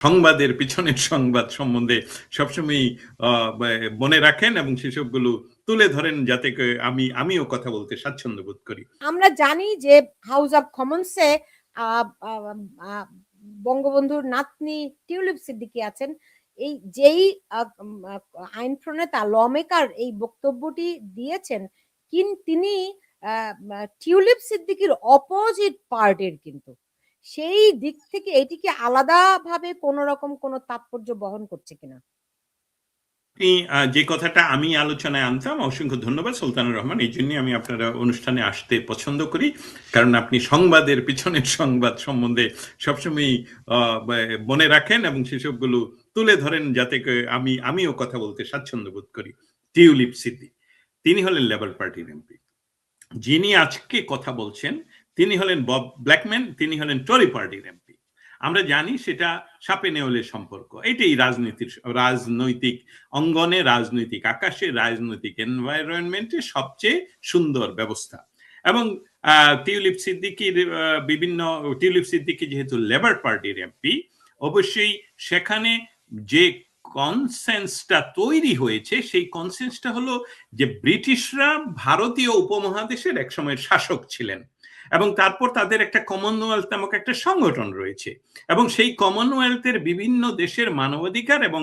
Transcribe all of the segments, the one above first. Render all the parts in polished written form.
সংবাদের পিছনের সংবাদ সম্বন্ধে সবসময় মনে রাখেন এবং সেসবগুলো তুলে ধরেন যাতে আমিও কথা বলতে স্বাচ্ছন্দ্য বোধ করি। আমরা জানি যে হাউস অব কমন্সে বঙ্গবন্ধুর নাতনি টিউলিপ সিদ্দিকী আছেন। এই যেই আইন প্রণেতা ল মেকার এই বক্তব্যটি দিয়েছেন, তিনি টিউলিপ সিদ্দিকীর অপোজিট পার্টির, কিন্তু সেই দিক থেকে এটি কি আলাদাভাবে কোন রকম কোন তাৎপর্য বহন করছে কিনা? যে কথাটা আমি আলোচনায় আনতাম, অসংখ্য ধন্যবাদ সুলতানুর রহমান। এই জন্য আমি আপনারা অনুষ্ঠানে আসতে পছন্দ করি, কারণ আপনি সংবাদের পিছনের সংবাদ সম্বন্ধে সবসময় মনে রাখেন এবং সেসবগুলো তুলে ধরেন যাতে আমিও কথা বলতে স্বাচ্ছন্দ্য বোধ করি। টিউলিপ সিদ্দিক তিনি হলেন লেবার পার্টির এমপি। যিনি আজকে কথা বলছেন তিনি হলেন বব ব্ল্যাকম্যান, তিনি হলেন টরি পার্টির এমপি। আমরা জানি সেটা সাপে নেউলের সম্পর্ক। এটাই রাজনৈতিক অঙ্গনে, রাজনৈতিক আকাশে, রাজনৈতিক এনভায়রনমেন্টে সবচেয়ে সুন্দর ব্যবস্থা। এবং টিউলিপ সিদ্দিকী যেহেতু লেবার পার্টির এমপি, অবশ্যই সেখানে যে কনসেন্সটা তৈরি হয়েছে সেই কনসেন্সটা হলো যে ব্রিটিশরা ভারতীয় উপমহাদেশের এক সময়ের শাসক ছিলেন এবং তারপর তাদের একটা কমনওয়েলথ নামক একটা সংগঠন রয়েছে এবং সেই কমনওয়েলথের বিভিন্ন দেশের মানবাধিকার এবং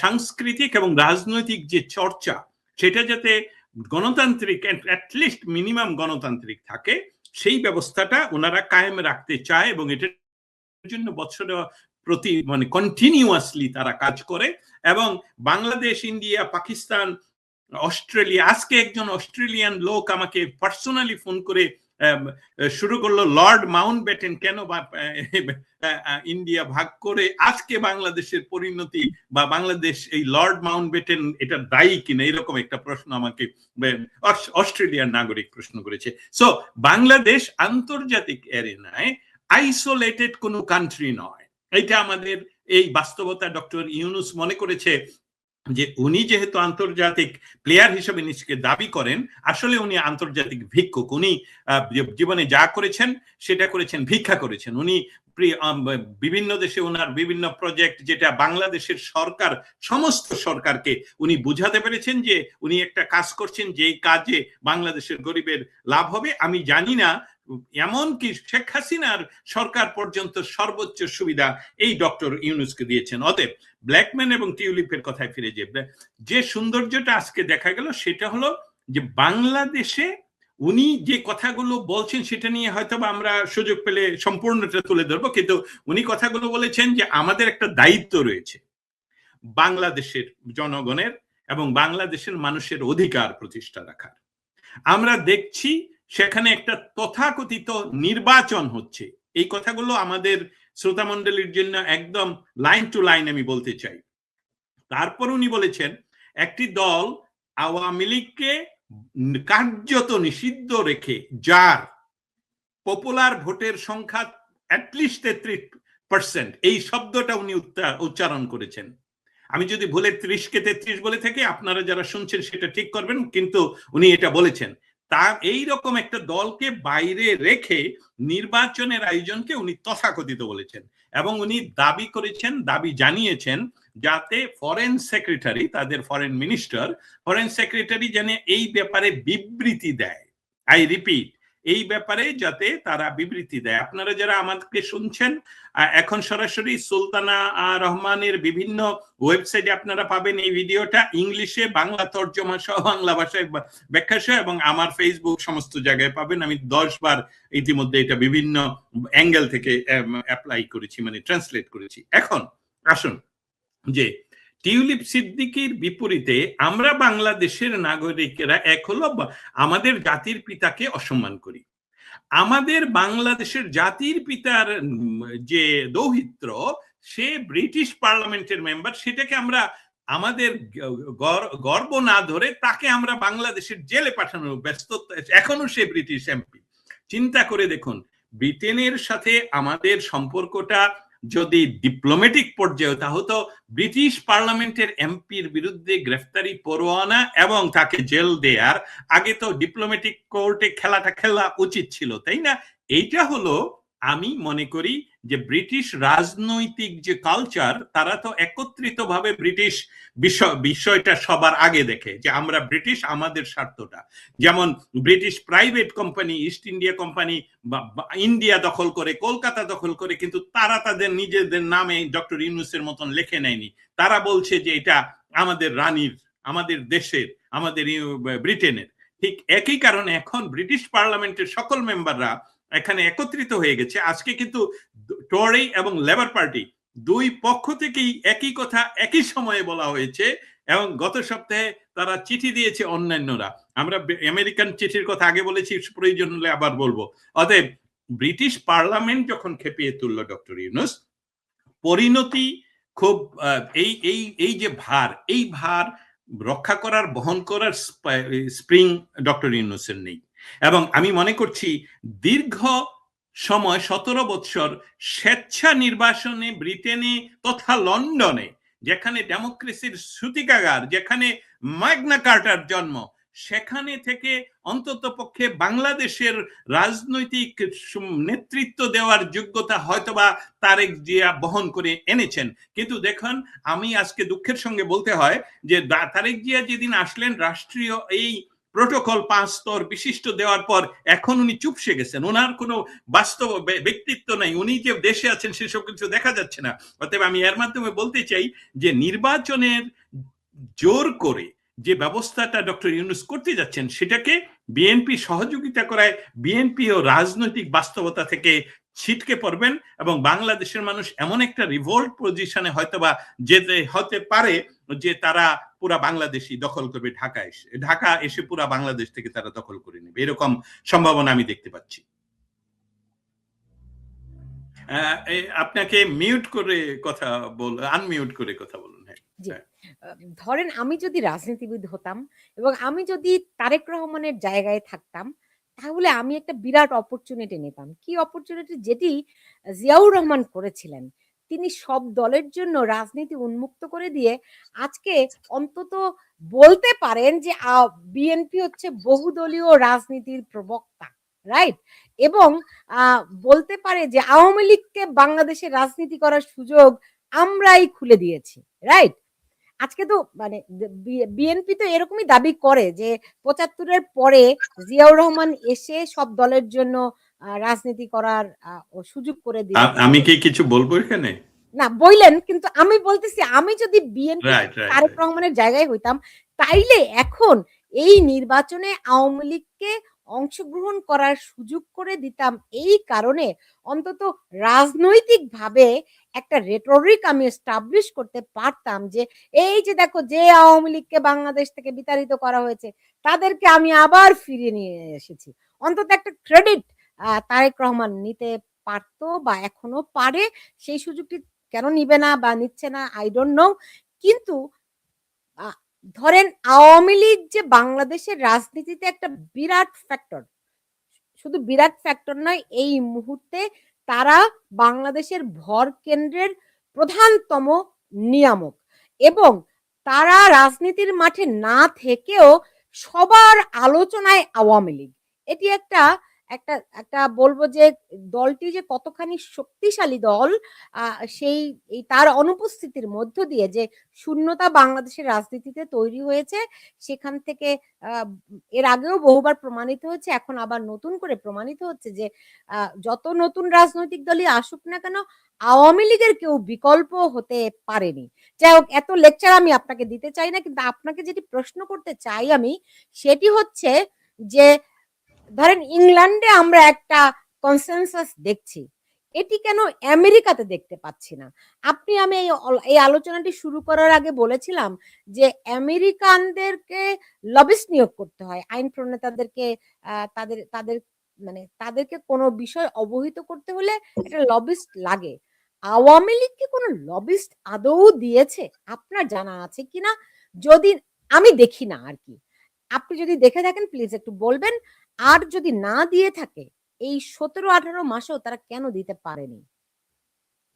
সাংস্কৃতিক এবং রাজনৈতিক যে চর্চা, সেটা যাতে গণতান্ত্রিক, অ্যাটলিস্ট মিনিমাম গণতান্ত্রিক থাকে, সেই ব্যবস্থাটা ওনারা কায়েম রাখতে চায় এবং এটার জন্য বছরে প্রতি কন্টিনিউয়াসলি তারা কাজ করে। এবং বাংলাদেশ, ইন্ডিয়া, পাকিস্তান, অস্ট্রেলিয়া, আজকে একজন অস্ট্রেলিয়ান লোক আমাকে পার্সোনালি ফোন করে শুরু করলো, লর্ড মাউন্টব্যাটেন কেন ইন্ডিয়া ভাগ করে আজকে বাংলাদেশের পরিণতি, বা বাংলাদেশ এই লর্ড মাউন্টব্যাটেন এটা দায়ী কিনা, এরকম একটা প্রশ্ন আমাকে অস্ট্রেলিয়ার নাগরিক প্রশ্ন করেছে। সো বাংলাদেশ আন্তর্জাতিক এরিনায় আইসোলেটেড কোনো কান্ট্রি নয়, এটা আমাদের এই বাস্তবতা ডক্টর ইউনূস মনে করেছে যে উনি যেহেতু আন্তর্জাতিক প্লেয়ার হিসেবে নিজেকে দাবি করেন, আসলে উনি আন্তর্জাতিক ভিক্ষুক। উনি জীবনে যা করেছেন সেটা করেছেন, ভিক্ষা করেছেন। উনি বিভিন্ন দেশে ওনার বিভিন্ন প্রজেক্ট, যেটা বাংলাদেশের সরকার, সমস্ত সরকারকে উনি বুঝাতে পেরেছেন যে উনি একটা কাজ করছেন যে কাজে বাংলাদেশের গরিবের লাভ হবে। আমি জানি না, এমনকি শেখ হাসিনার সরকার পর্যন্ত সর্বোচ্চ সুবিধা এই ডক্টর ইউনূসকে দিয়েছেন। অতএব ব্ল্যাকম্যান এবং টিউলিপের কথায় ফিরে যে সৌন্দর্যটা আজকে দেখা গেল সেটা হলো যে বাংলাদেশে উনি যে কথাগুলো বলছেন সেটা নিয়ে হয়তো আমরা সুযোগ পেলে সম্পূর্ণটা তুলে ধরবো, কিন্তু উনি কথাগুলো বলেছেন যে আমাদের একটা দায়িত্ব রয়েছে বাংলাদেশের জনগণের এবং বাংলাদেশের মানুষের অধিকার প্রতিষ্ঠা রাখার। আমরা দেখছি সেখানে একটা তথাকথিত নির্বাচন হচ্ছে। এই কথাগুলো আমাদের শ্রোতামণ্ডলীর জন্য একদম লাইন টু লাইন আমি বলতে চাই। তারপর উনি বলেছেন একটি দল আওয়ামী লীগকে কার্যত নিষিদ্ধ রেখে, যার পপুলার ভোটের সংখ্যা অ্যাটলিস্ট 33%, এই শব্দটা উনি উচ্চারণ করেছেন। আমি যদি ভুলে 30কে 33 বলে থাকি, আপনারা যারা শুনছেন সেটা ঠিক করবেন, কিন্তু উনি এটা বলেছেন। তার এইরকম একটা দলকে বাইরে রেখে নির্বাচনের আয়োজনকে উনি তথাকথিত বলেছেন এবং উনি দাবি জানিয়েছেন যাতে ফরেন সেক্রেটারি, তাদের ফরেন সেক্রেটারি যেন এই ব্যাপারে বিবৃতি দেয়। আই রিপিট, এই ব্যাপারে যাতে তারা বিবৃতি দেয়। আপনারা যারা আমাকে শুনছেন, এখন সরাসরি সুলতানা রহমানের বিভিন্ন ওয়েবসাইটে আপনারা পাবেন এই ভিডিওটা, ইংলিশে, বাংলা তর্জমা সহ, বাংলা ভাষায় ব্যাখ্যা সহ, এবং আমার ফেসবুক সমস্ত জায়গায় পাবেন। আমি 10 বার ইতিমধ্যে এটা বিভিন্ন অ্যাঙ্গেল থেকে অ্যাপ্লাই করেছি, ট্রান্সলেট করেছি। এখন আসুন, যে টিউলিপ সিদ্দিকীর বিপরীতে আমরা বাংলাদেশের নাগরিকেরা এক হলো আমাদের জাতির পিতাকে অসম্মান করি। আমাদের বাংলাদেশের জাতির পিতার যে দৌহিত্র, সে ব্রিটিশ পার্লামেন্টের মেম্বার, সেটাকে আমরা আমাদের গর্ব না ধরে তাকে আমরা বাংলাদেশের জেলে পাঠানোর ব্যস্ততা, এখনো সে ব্রিটিশ এমপি। চিন্তা করে দেখুন, ব্রিটেনের সাথে আমাদের সম্পর্কটা যদি ডিপ্লোম্যাটিক পর্যায়ে তা হতো, ব্রিটিশ পার্লামেন্টের এমপির বিরুদ্ধে গ্রেফতারি পরোয়ানা এবং তাকে জেল দেয়ার আগে তো ডিপ্লোম্যাটিক কোর্টে খেলাটা খেলা উচিত ছিল, তাই না? এইটা হলো, আমি মনে করি, যে ব্রিটিশ রাজনৈতিক যে কালচার, তারা তো একত্রিতভাবে ব্রিটিশ বিষয়টা সবার আগে দেখে যে আমরা ব্রিটিশ, আমাদের স্বার্থটা। যেমন British private company, east India company India দখল করে, কলকাতা দখল করে, কিন্তু তারা তাদের নিজেদের নামে ডক্টর ইউনূসের মতন লেখে নেয়নি। তারা বলছে যে এটা আমাদের রানীর, আমাদের দেশের, আমাদের ব্রিটেনের। ঠিক একই কারণে এখন ব্রিটিশ পার্লামেন্টের সকল মেম্বাররা এখানে একত্রিত হয়ে গেছে। আজকে কিন্তু টরি এবং লেবার পার্টি দুই পক্ষ থেকেই একই কথা একই সময়ে বলা হয়েছে, এবং গত সপ্তাহে তারা চিঠি দিয়েছে অন্যান্যরা। আমরা আমেরিকান চিঠির কথা আগে বলেছি, প্রয়োজন হলে আবার বলবো। অতএব ব্রিটিশ পার্লামেন্ট যখন খেপিয়ে তুললো ডক্টর ইউনূস, পরিণতি খুব এই এই এই যে ভার, এই ভার রক্ষা করার, বহন করার স্প্রিং ডক্টর ইউনূসের নেই। এবং আমি মনে করছি দীর্ঘ সময় 17 বছর স্বেচ্ছা নির্বাচনে ব্রিটেনে তথা লন্ডনে, যেখানে ডেমোক্রেসির সূতিকাগার, যেখানে ম্যাগনা কার্টার জন্ম, সেখানে থেকে অন্তত পক্ষে বাংলাদেশের রাজনৈতিক নেতৃত্ব দেওয়ার যোগ্যতা হয়তোবা তারেক জিয়া বহন করে এনেছেন। কিন্তু দেখুন, আমি আজকে দুঃখের সঙ্গে বলতে হয় যে তারেক জিয়া যেদিন আসলেন, রাষ্ট্রীয় এই প্রোটোকল 5 স্তর বিশিষ্ট দেওয়ার পর এখন উনি চুপসে গেছেন। ওনার কোনো বাস্তব ব্যক্তিত্ব নাই, উনি যে দেশে আছেন সেসব কিছু দেখা যাচ্ছে না। অতএব আমি এর মাধ্যমে বলতে চাই যে নির্বাচনের জোর করে যে ব্যবস্থাটা ডক্টর ইউনূস করতে যাচ্ছেন, সেটাকে বিএনপি সহযোগিতা করায় বিএনপি ও রাজনৈতিক বাস্তবতা থেকে ছিটকে পড়বেন, এবং বাংলাদেশের মানুষ এমন একটা রিভোল্ট পজিশনে হয়তোবা যেতে হতে পারে যে তারা পুরা বাংলাদেশই দখল করবে, ঢাকা এসে পুরা বাংলাদেশ থেকে তারা দখল করে নেবে, এরকম সম্ভাবনা আমি দেখতে পাচ্ছি। আপনাকে মিউট করে কথা আনমিউট করে কথা বলুন। ধরেন আমি যদি রাজনীতিবিদ হতাম এবং আমি যদি তারেক রহমানের জায়গায় থাকতাম, তাহলে আমি একটা বিরাট অপরচুনিটি নিতাম। কি অপরচুনিটি? যেটি জিয়াউর রহমান করেছিলেন। তিনি সব দলের জন্য রাজনীতি উন্মুক্ত করে দিয়ে আজকে অন্তত বলতে পারেন যে বিএনপি হচ্ছে বহুদলীয় রাজনীতির প্রবক্তা, রাইট? এবং বলতে পারে যে আওয়ামী লীগকে বাংলাদেশের রাজনীতি করার সুযোগ আমরাই খুলে দিয়েছি, রাইট? আজকে তো মানে বিএনপি তো এরকমই দাবি করে যে ৭৫-এর পরে জিয়াউর রহমান এসে সব দলের জন্য রাজনীতি করার সুযোগ করে দিল। আমি কি কিছু বলবো এখানে? না বললেন, কিন্তু আমি বলতেছি আমি যদি বিএনপি তারেক রহমানের জায়গায় হইতাম, তাইলে এখন এই নির্বাচনে আওয়ামী লীগকে অংশগ্রহণ করার সুযোগ করে দিতাম। এই কারণে অন্তত রাজনৈতিকভাবে একটা রেটরিক আমি এস্টাবলিশ করতে পারতাম যে এই যে দেখো, যে আওয়ামী লীগকে বাংলাদেশ থেকে বিতাড়িত করা হয়েছে তাদেরকে আমি আবার ফিরিয়ে নিয়ে এসেছি। অন্তত একটা ক্রেডিট তারেক রহমান নিতে পারতো বা এখনো পারে। সেই সুযোগটি কেন নিবে না বা নিচ্ছে না, আই ডোন্ট নো। কিন্তু ধরেন আওয়ামী লীগ যে বাংলাদেশের রাজনীতিতে একটা বিরাট ফ্যাক্টর, শুধু বিরাট ফ্যাক্টর নয়, এই মুহূর্তে তারা বাংলাদেশের ভর কেন্দ্রের প্রধানতম নিয়ামক, এবং তারা রাজনীতির মাঠে না থেকেও সবার আলোচনায় আওয়ামী লীগ। এটি একটা একটা একটা বলবো যে দলটি যে কতখানি শক্তিশালী দল, সেই তার অনুপস্থিতির মধ্য দিয়ে যে শূন্যতা বাংলাদেশের রাজনীতিতে তৈরি হয়েছে, সেখান থেকে এর আগেও বহুবার প্রমাণিত হয়েছে, এখন আবার নতুন করে প্রমাণিত হচ্ছে যে যত নতুন রাজনৈতিক দলই আসুক না কেন, আওয়ামী লীগের কেউ বিকল্প হতে পারেনি। যাই হোক, এত লেকচার আমি আপনাকে দিতে চাই না, কিন্তু আপনাকে যেটি প্রশ্ন করতে চাই আমি, সেটি হচ্ছে যে ধরেন ইংল্যান্ডে আমরা একটা কনসেনসাস দেখছি, এটি কেন আমেরিকাতে দেখতে পাচ্ছি না? আমি এই আলোচনাটি শুরু করার আগে বলেছিলাম যে আমেরিকানদেরকে লবিস্ট নিয়োগ করতে হয়, আইন প্রণেতাদেরকে তাদের তাদের মানে তাদেরকে কোনো বিষয় অবহিত করতে হলে একটা লবিস্ট লাগে। আওয়ামী লীগকে কোনো লবিস্ট আদৌ দিয়েছে আপনার জানা আছে কিনা? যদি আমি দেখি না আর কি, আপনি যদি দেখে থাকেন প্লিজ একটু বলবেন। আর যদি না দিয়ে থাকে, এই ১৭-১৮ মাসেও তারা কেন দিতে পারেনি?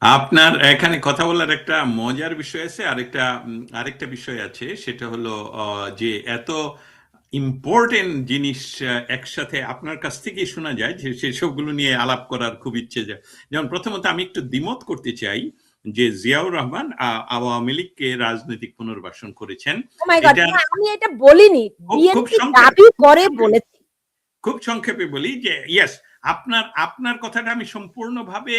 আপনার এখানে কথা বলার একটা মজার বিষয় আছে, আরেকটা বিষয় আছে, সেটা হলো যে এত ইম্পর্টেন্ট জিনিস একসাথে আপনার কাছ থেকেই শোনা যায়, যে সেসবগুলো নিয়ে আলাপ করার খুব ইচ্ছে যায়। যেমন প্রথমত আমি একটু দ্বিমত করতে চাই যে জিয়াউর রহমান আওয়ামী লীগকে রাজনৈতিক পুনর্বাসন করেছেন। ও মাই গড, এটা আমি এটা বলিনি, খুব বিএনপি সংক্ষেপে দাবি করে বলেছি। খুব সংক্ষেপে বলি যে ইয়েস, আপনার কথাটা আমি সম্পূর্ণভাবে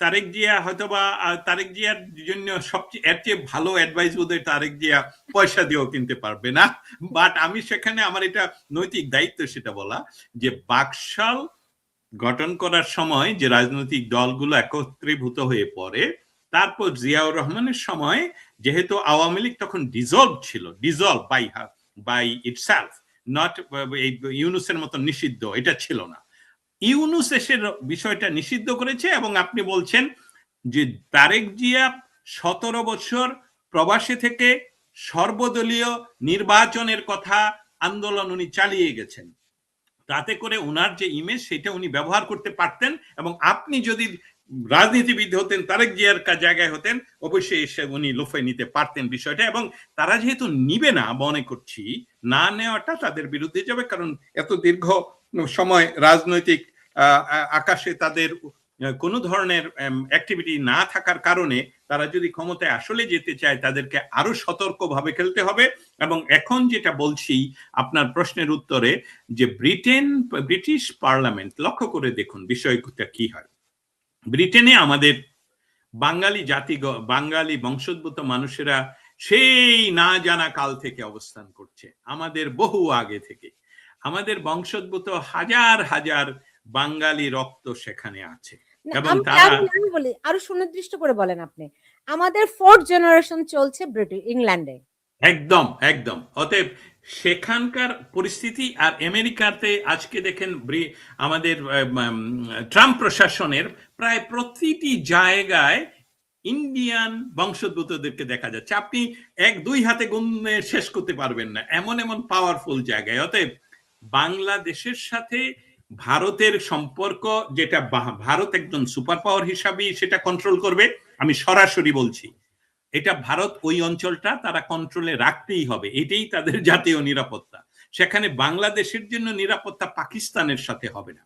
তারেক জিয়া হয়তোবা তারেক জিয়ার জন্য সবচেয়ে এর চেয়ে ভালো অ্যাডভাইস বোধহয় তারেক জিয়া পয়সা দিয়েও কিনতে পারবে না। বাট আমি সেখানে আমার এটা নৈতিক দায়িত্ব সেটা বলা, যে বাকশাল গঠন করার সময় যে রাজনৈতিক দলগুলো একত্রীভূত হয়ে পড়ে, তারপর জিয়াউর রহমানের সময় যেহেতু আওয়ামী লীগ তখন ডিজলভ বাই ইটসেলফ, নট ইউনুসের মতো নিষিদ্ধ এটা ছিল না। ইউনুস এসে বিষয়টা নিষিদ্ধ করেছে, এবং আপনি বলছেন যে তারেক জিয়া 17 বছর প্রবাসে থেকে সর্বদলীয় নির্বাচনের কথা আন্দোলন উনি চালিয়ে গেছেন, তাতে করে ওনার যে ইমেজ সেটা উনি ব্যবহার করতে পারতেন, এবং আপনি যদি রাজনীতিবিদ হতেন, তারেক জিয়ার জায়গায় হতেন, অবশ্যই এসে উনি লোফে নিতে পারতেন বিষয়টা। এবং তারা যেহেতু নিবে না, মনে করছি না নেওয়াটা তাদের বিরুদ্ধে যাবে, কারণ এত দীর্ঘ সময় রাজনৈতিক আকাশে তাদের কোনো ধরনের অ্যাক্টিভিটি না থাকার কারণে তারা যদি ক্ষমতায় আসলে যেতে চায় তাদেরকে আরো সতর্কভাবে খেলতে হবে। এবং এখন যেটা বলছি আপনার প্রশ্নের উত্তরে, যে ব্রিটিশ পার্লামেন্ট, লক্ষ্য করে দেখুন বিষয়টা কি হয়। ব্রিটেনে আমাদের বাঙালি বংশোদ্ভূত মানুষেরা সেই না জানা কাল থেকে অবস্থান করছে, আমাদের বহু আগে থেকে। আমাদের বংশোদ্ভূত হাজার হাজার বাঙালি রক্ত সেখানে আছে, এবং আমি বলি আরো সুনির্দিষ্ট করে বলেন আপনি। আমাদের 4th জেনারেশন চলছে ইংল্যান্ডে। একদম একদম। অতএব সেখানকার পরিস্থিতি আর আমেরিকাতে আজকে দেখেন আমাদের ট্রাম্প প্রশাসনের প্রায় প্রতিটি জায়গায় ইন্ডিয়ান বংশোদ্ভূতদেরকে দেখা যাচ্ছে। আপনি 1-2 হাতে গুণে শেষ করতে পারবেন না, এমন এমন পাওয়ারফুল জায়গায়। অতএব বাংলাদেশের সাথে ভারতের সম্পর্ক, যেটা ভারত একজন সুপার পাওয়ার হিসাবে সেটা কন্ট্রোল করবে, আমি সরাসরি বলছি, এটা ভারত ওই অঞ্চলটা তারা কন্ট্রোলে রাখতেই হবে, এটাই তাদের জাতীয় নিরাপত্তা। সেখানে বাংলাদেশের জন্য নিরাপত্তা পাকিস্তানের সাথে হবে না।